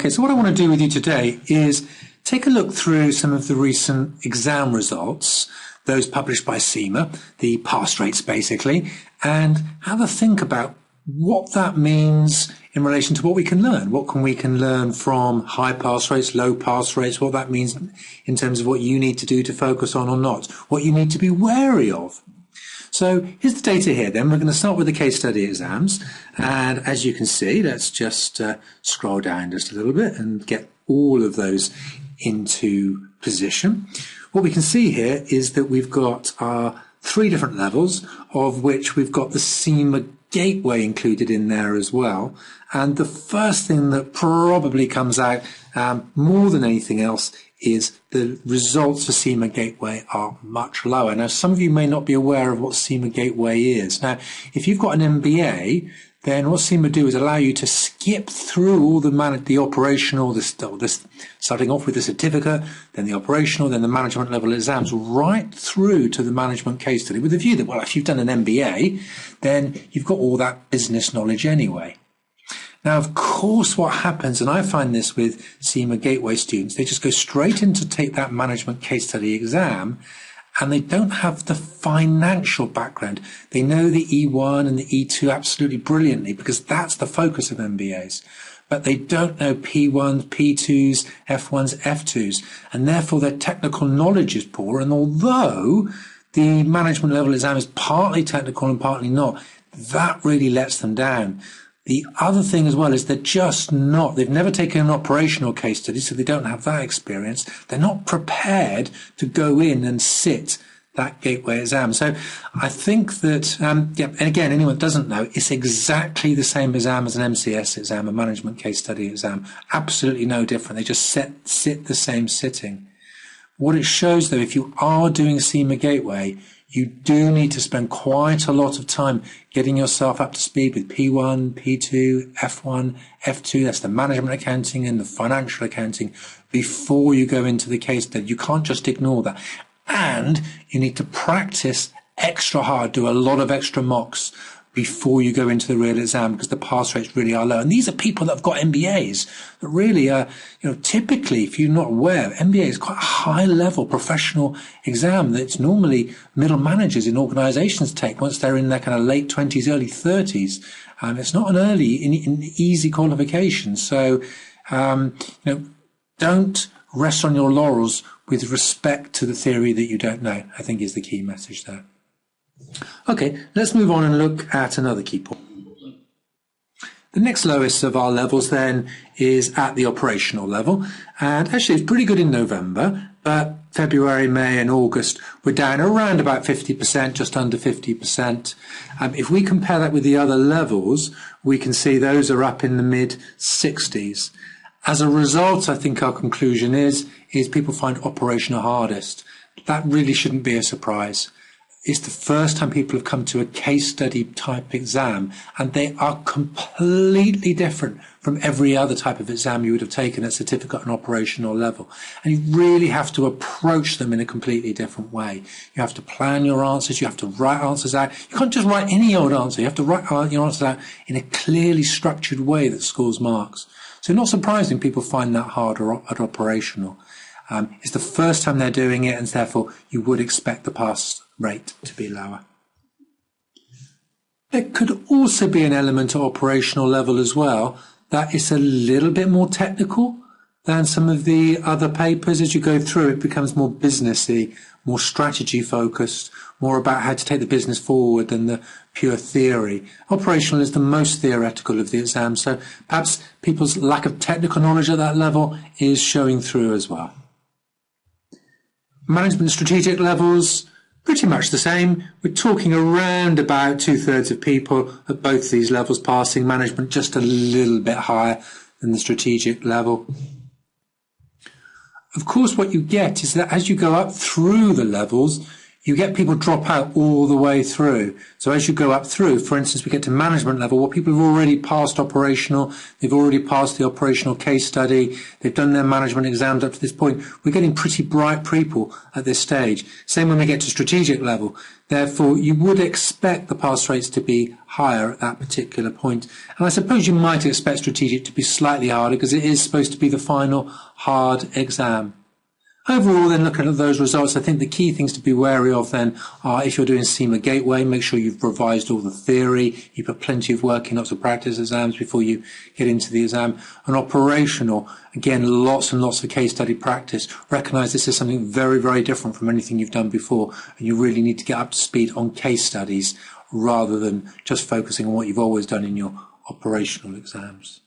Okay, so what I want to do with you today is take a look through some of the recent exam results, those published by CIMA, the pass rates basically, and have a think about what that means in relation to what we can learn. What we can learn from high pass rates, low pass rates, what that means in terms of what you need to do to focus on or not, what you need to be wary of. So here's the data here then. We're going to start with the case study exams. And as you can see, let's just scroll down just a little bit and get all of those into position. What we can see here is that we've got our 3 different levels, of which we've got the CIMA gateway included in there as well. And the first thing that probably comes out more than anything else is the results for CIMA gateway are much lower. Now, some of you may not be aware of what CIMA gateway is. Now, if you've got an MBA, then what CIMA do is allow you to skip through all the operational, starting off with the certificate, then the operational, then the management level exams, right through to the management case study, with the view that, well, if you've done an MBA, then you've got all that business knowledge anyway. Now, of course, what happens, and I find this with CIMA gateway students, they just go straight in to take that management case study exam, and they don't have the financial background. They know the E1 and the E2 absolutely brilliantly because that's the focus of MBAs. But they don't know P1s, P2s, F1s, F2s, and therefore their technical knowledge is poor. And although the management level exam is partly technical and partly not, that really lets them down. The other thing as well is they've never taken an operational case study, so they don't have that experience. They're not prepared to go in and sit that gateway exam. So I think that, and again, anyone that doesn't know, it's exactly the same exam as an MCS exam, a management case study exam. Absolutely no different. They just sit the same sitting. What it shows, though, if you are doing CIMA gateway, you do need to spend quite a lot of time getting yourself up to speed with P1, P2, F1, F2, that's the management accounting and the financial accounting, before you go into the case study. You can't just ignore that. And you need to practice extra hard, do a lot of extra mocks before you go into the real exam, because the pass rates really are low. And these are people that have got MBAs that really are, typically, if you're not aware, MBA is quite a high level professional exam that's normally middle managers in organizations take once they're in their kind of late 20s, early 30s. It's not an early, easy qualification. So, don't rest on your laurels with respect to the theory that you don't know, I think is the key message there. Okay, let's move on and look at another key point. The next lowest of our levels then is at the operational level, and actually it's pretty good in November, but February, May and August we're down around about 50%, just under 50%. If we compare that with the other levels, we can see those are up in the mid-60s. As a result, I think our conclusion is people find operational hardest. That really shouldn't be a surprise. It's the first time people have come to a case study type exam, and they are completely different from every other type of exam you would have taken at certificate and operational level. And you really have to approach them in a completely different way. You have to plan your answers. You have to write answers out. You can't just write any old answer. You have to write your answers out in a clearly structured way that scores marks. So not surprising people find that harder at operational. It's the first time they're doing it, and therefore you would expect the pass rate to be lower. There could also be an element at operational level as well that is a little bit more technical than some of the other papers. As you go through, it becomes more businessy, more strategy focused, more about how to take the business forward than the pure theory. Operational is the most theoretical of the exams, so perhaps people's lack of technical knowledge at that level is showing through as well. Management and strategic levels, pretty much the same. We're talking around about 2/3 of people at both these levels passing. Management just a little bit higher than the strategic level. Of course, what you get is that as you go up through the levels, you get people drop out all the way through. So as you go up through, for instance, we get to management level, where people have already passed operational, they've already passed the operational case study, they've done their management exams up to this point. We're getting pretty bright people at this stage. Same when we get to strategic level. Therefore, you would expect the pass rates to be higher at that particular point. And I suppose you might expect strategic to be slightly harder because it is supposed to be the final hard exam. Overall, then, looking at those results, I think the key things to be wary of then are, if you're doing CIMA Gateway, make sure you've revised all the theory, you put plenty of work in, lots of practice exams before you get into the exam. And operational, again, lots and lots of case study practice. Recognise this is something very, very different from anything you've done before, and you really need to get up to speed on case studies rather than just focusing on what you've always done in your operational exams.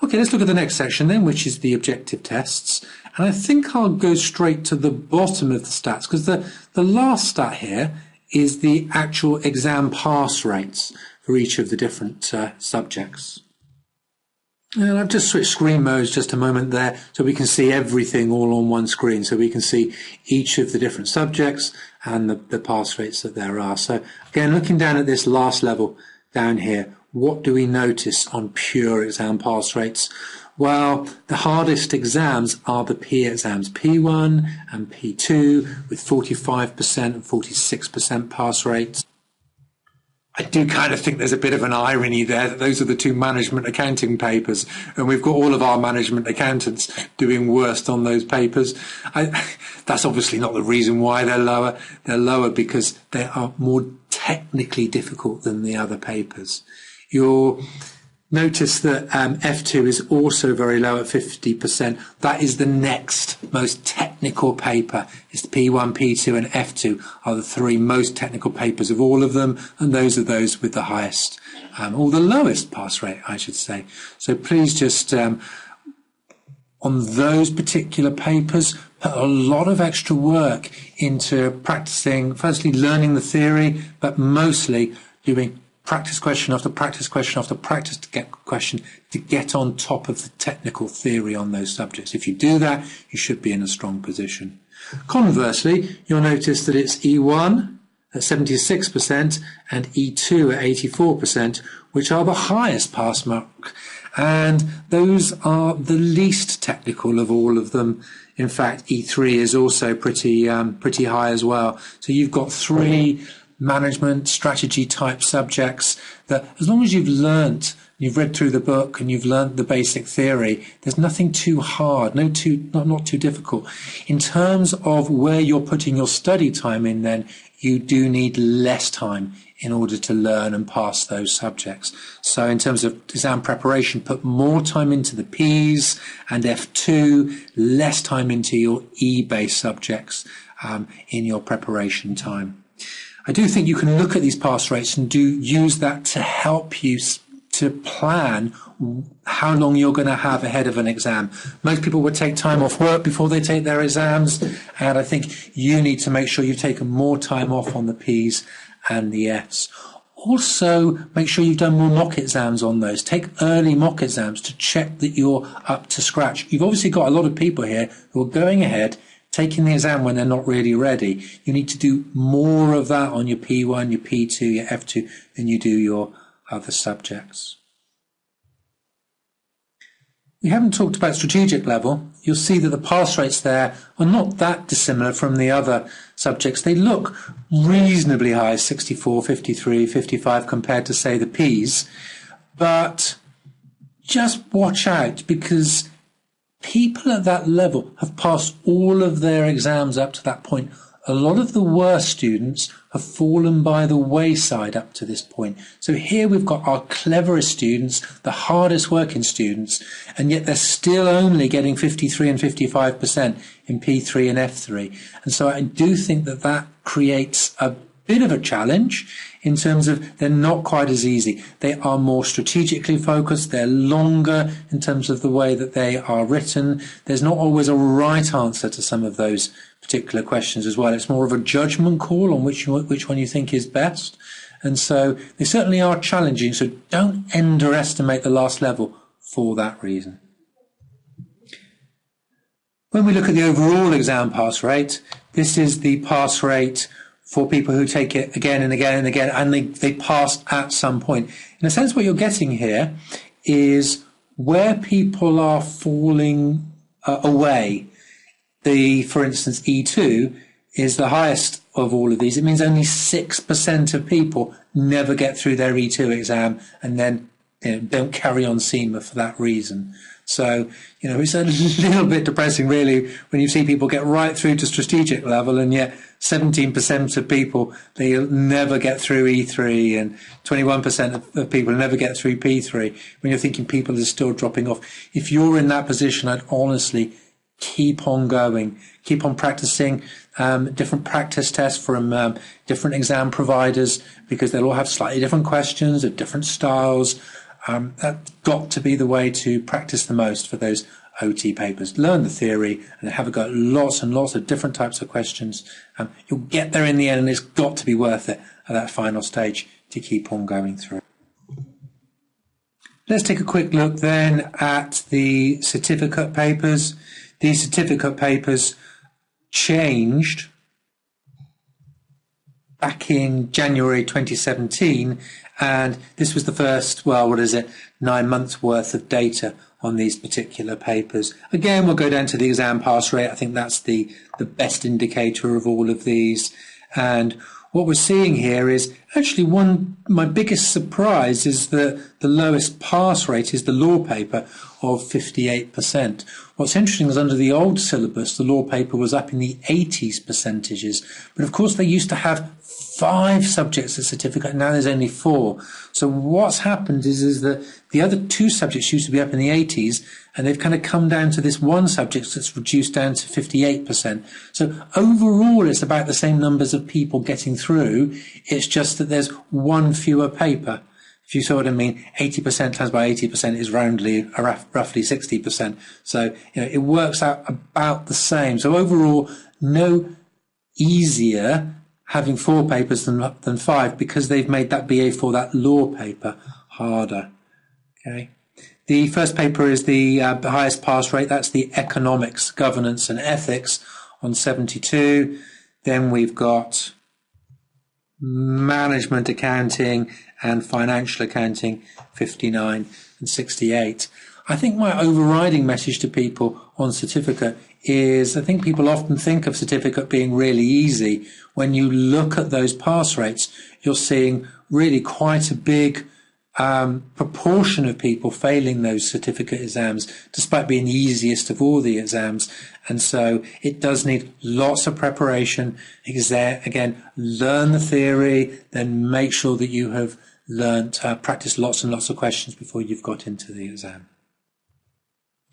Okay, let's look at the next section then, which is the objective tests. And I think I'll go straight to the bottom of the stats, because the last stat here is the actual exam pass rates for each of the different subjects. And I've just switched screen modes just a moment there so we can see everything all on one screen. So we can see each of the different subjects and the pass rates that there are. So again, looking down at this last level down here, what do we notice on pure exam pass rates? Well, the hardest exams are the P exams, P1 and P2, with 45% and 46% pass rates. I do kind of think there's a bit of an irony there that those are the two management accounting papers, and we've got all of our management accountants doing worst on those papers. That's obviously not the reason why they're lower. They're lower because they are more technically difficult than the other papers. You'll notice that F2 is also very low at 50%. That is the next most technical paper. It's the P1, P2 and F2 are the three most technical papers of all of them, and those are those with the highest, or the lowest pass rate, I should say. So please just, on those particular papers, put a lot of extra work into practicing, firstly learning the theory, but mostly doing practice question after practice question after practice question to get on top of the technical theory on those subjects. If you do that, you should be in a strong position. Conversely, you'll notice that it's E1 at 76% and E2 at 84%, which are the highest pass mark. And those are the least technical of all of them. In fact, E3 is also pretty high as well. So you've got three management strategy type subjects that, as long as you've learnt, you've read through the book and you've learnt the basic theory, there's nothing too hard, not too difficult. In terms of where you're putting your study time in, then you do need less time in order to learn and pass those subjects. So in terms of exam preparation, put more time into the P's and F2, less time into your E-based subjects in your preparation time. I do think you can look at these pass rates and use that to help you to plan how long you're going to have ahead of an exam. Most people would take time off work before they take their exams, and I think you need to make sure you've taken more time off on the P's and the F's. Also, make sure you've done more mock exams on those. Take early mock exams to check that you're up to scratch. You've obviously got a lot of people here who are going ahead, taking the exam when they're not really ready. You need to do more of that on your P1, your P2, your F2 than you do your other subjects. We haven't talked about strategic level. You'll see that the pass rates there are not that dissimilar from the other subjects. They look reasonably high, 64, 53, 55 compared to, say, the P's. But just watch out, because people at that level have passed all of their exams up to that point. A lot of the worst students have fallen by the wayside up to this point. So here we've got our cleverest students, the hardest working students, and yet they're still only getting 53 and 55% in P3 and F3. And so I do think that that creates a bit of a challenge in terms of they're not quite as easy. They are more strategically focused. They're longer in terms of the way that they are written. There's not always a right answer to some of those particular questions as well. It's more of a judgment call on which one you think is best. And so they certainly are challenging. So don't underestimate the last level for that reason. When we look at the overall exam pass rate, this is the pass rate for people who take it again and again and again, and they pass at some point. In a sense, what you're getting here is where people are falling away. For instance, E2 is the highest of all of these. It means only 6% of people never get through their E2 exam and then don't carry on CIMA for that reason. So, it's a little bit depressing, really, when you see people get right through to strategic level, and yet 17% of people, they never get through E3, and 21% of people never get through P3, when you're thinking people are still dropping off. If you're in that position, I'd honestly keep on going, keep on practicing different practice tests from different exam providers, because they'll all have slightly different questions of different styles. That's got to be the way to practice the most for those OT papers. Learn the theory and have a go at lots and lots of different types of questions. You'll get there in the end, and it's got to be worth it at that final stage to keep on going through. Let's take a quick look then at the certificate papers. These certificate papers changed back in January 2017, and this was the first, 9 months worth of data on these particular papers. Again, we'll go down to the exam pass rate. I think that's the best indicator of all of these. And what we're seeing here is actually my biggest surprise is that the lowest pass rate is the law paper of 58%. What's interesting is under the old syllabus, the law paper was up in the 80s percentages. But of course, they used to have 5 subjects at certificate, and now there's only 4. So what's happened is that the other 2 subjects used to be up in the 80s, and they've kind of come down to this one subject that's reduced down to 58%. So overall, it's about the same numbers of people getting through. It's just that there's one fewer paper. If you saw what I mean, 80% times by 80% is roughly 60%. So, it works out about the same. So overall, no easier having 4 papers than 5, because they've made that BA4, that law paper, harder. Okay. The first paper is the highest pass rate. That's the economics, governance and ethics on 72. Then we've got management accounting and financial accounting, 59 and 68. I think my overriding message to people on certificate is I think people often think of certificate being really easy. When you look at those pass rates, you're seeing really quite a big proportion of people failing those certificate exams, despite being the easiest of all the exams. And so it does need lots of preparation. Again, learn the theory, then make sure that you have learnt, practice lots and lots of questions before you've got into the exam.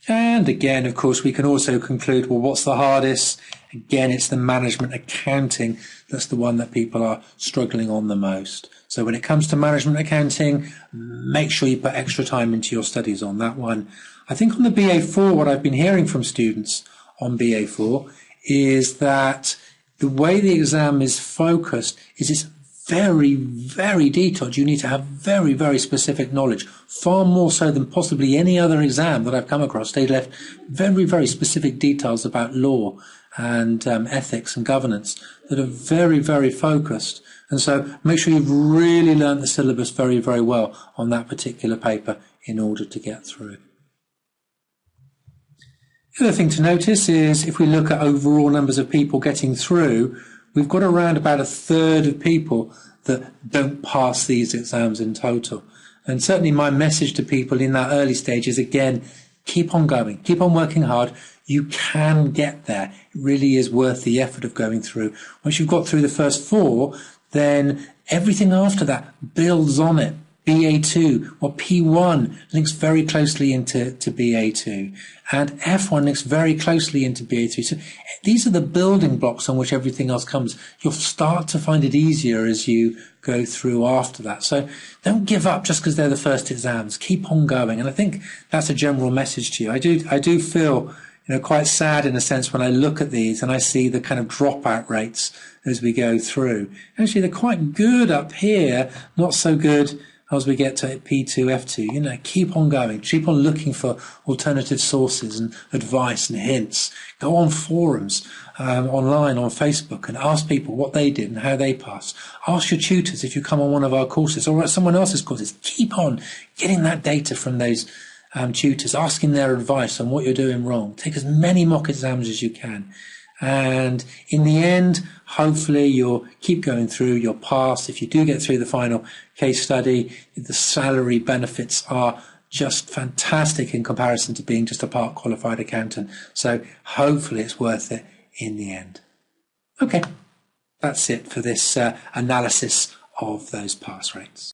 And again, of course, we can also conclude, well, what's the hardest? Again, it's the management accounting that's the one that people are struggling on the most. So when it comes to management accounting, make sure you put extra time into your studies on that one. I think on the BA4, what I've been hearing from students on BA4 is that the way the exam is focused is it's very, very detailed. You need to have very, very specific knowledge, far more so than possibly any other exam that I've come across. They left very, very specific details about law and ethics and governance that are very, very focused. And so make sure you've really learned the syllabus very, very well on that particular paper in order to get through. The other thing to notice is if we look at overall numbers of people getting through, we've got around about a third of people that don't pass these exams in total. And certainly my message to people in that early stage is, again, keep on going, keep on working hard. You can get there. It really is worth the effort of going through. Once you've got through the first 4, then everything after that builds on it. BA2 or P1 links very closely into BA2, and F1 links very closely into BA3. So these are the building blocks on which everything else comes. You'll start to find it easier as you go through after that. So don't give up just because they're the first exams. Keep on going. And I think that's a general message to you. I do feel quite sad in a sense when I look at these and I see the kind of dropout rates as we go through. Actually, they're quite good up here, not so good as we get to P2, F2, keep on going, keep on looking for alternative sources and advice and hints. Go on forums, online on Facebook, and ask people what they did and how they passed. Ask your tutors if you come on one of our courses or someone else's courses. Keep on getting that data from those tutors, asking their advice on what you're doing wrong. Take as many mock exams as you can. And in the end, hopefully you'll keep going through, you'll pass. If you do get through the final case study, the salary benefits are just fantastic in comparison to being just a part qualified accountant. So hopefully it's worth it in the end. Okay, that's it for this analysis of those pass rates.